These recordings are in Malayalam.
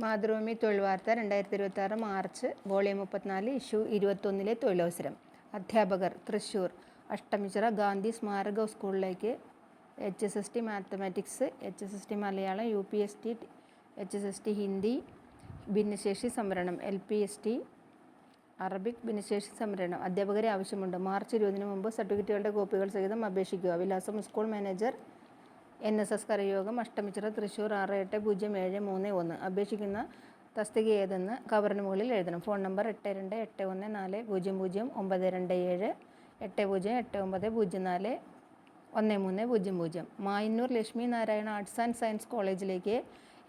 മാതൃഭൂമി തൊഴിൽ വാർത്ത 2026 മാർച്ച് വോളിയം 34 ഇഷ്യൂ 21 തൊഴിലവസരം. അധ്യാപകർ തൃശ്ശൂർ അഷ്ടമിച്ചിറ ഗാന്ധി സ്മാരക സ്കൂളിലേക്ക് HSST mathematics, HSST Malayalam, UPST, HSST Hindi ഭിന്നശേഷി സംവരണം, LPST അറബിക് ഭിന്നശേഷി സംവരണം അധ്യാപകരെ ആവശ്യമുണ്ട്. മാർച്ച് 20 മുമ്പ് സർട്ടിഫിക്കറ്റുകളുടെ കോപ്പികൾ സഹിതം അപേക്ഷിക്കുക. വിലാസം: school manager, NSS Karayogam, Ashtamichira, Thrissur 680731. അപേക്ഷിക്കുന്ന തസ്തിക ഏതെന്ന് കവറിന് മുകളിൽ എഴുതണം. Phone number 8281400927 8089041300. Mayannur Lakshmi Narayana arts and science കോളേജിലേക്ക്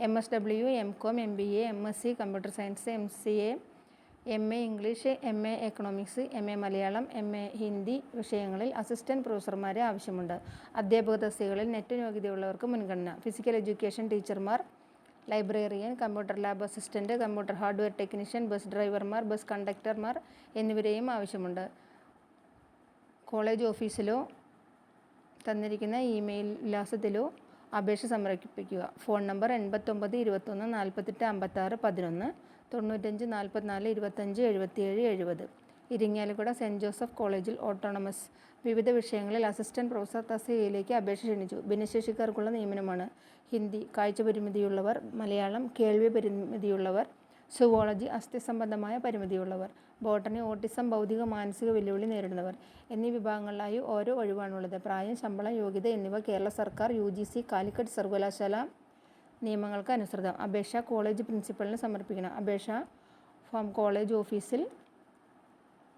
MSW, MCom, MBA, MSc computer science, MCA, MA English, MA economics, MA Malayalam, MA Hindi വിഷയങ്ങളിൽ അസിസ്റ്റന്റ് പ്രൊഫസർമാരെ ആവശ്യമുണ്ട്. അധ്യാപക തസ്തികകളിൽ നെറ്റ് യോഗ്യതയുള്ളവർക്ക് മുൻഗണന. ഫിസിക്കൽ എഡ്യൂക്കേഷൻ ടീച്ചർമാർ, librarian, computer lab assistant, computer hardware technician, bus ഡ്രൈവർമാർ, ബസ് കണ്ടക്ടർമാർ എന്നിവരെയും ആവശ്യമുണ്ട്. കോളേജ് ഓഫീസിലോ തന്നിരിക്കുന്ന ഇമെയിൽ വിലാസത്തിലോ അപേക്ഷ സമർപ്പിക്കുക. Phone number 8921485611 95 44 25 77 70. Irinjalakuda saint Joseph കോളേജിൽ ഓട്ടോണമസ് വിവിധ വിഷയങ്ങളിൽ അസിസ്റ്റന്റ് പ്രൊഫസർ തസ്തികയിലേക്ക് അപേക്ഷ ക്ഷണിച്ചു. ഭിന്നശേഷിക്കാർക്കുള്ള നിയമനമാണ്. ഹിന്ദി, കാഴ്ച പരിമിതിയുള്ളവർ, മലയാളം, കേൾവി പരിമിതിയുള്ളവർ, സുവോളജി, അസ്ഥി സംബന്ധമായ പരിമിതിയുള്ളവർ, ബോട്ടണി, ഓട്ടിസം, ഭൗതിക മാനസിക വെല്ലുവിളി നേരിടുന്നവർ എന്നീ വിഭാഗങ്ങളിലായി ഓരോ ഒഴിവാണുള്ളത്. പ്രായം, ശമ്പളം, യോഗ്യത എന്നിവ കേരള സർക്കാർ UGC കാലിക്കറ്റ് സർവകലാശാല നിയമങ്ങൾക്ക് അനുസൃതം. അപേക്ഷ കോളേജ് പ്രിൻസിപ്പലിന് സമർപ്പിക്കണം. അപേക്ഷാ ഫോം കോളേജ് ഓഫീസിൽ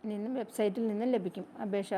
നിന്നും വെബ്സൈറ്റിൽ നിന്നും ലഭിക്കും. അപേക്ഷാ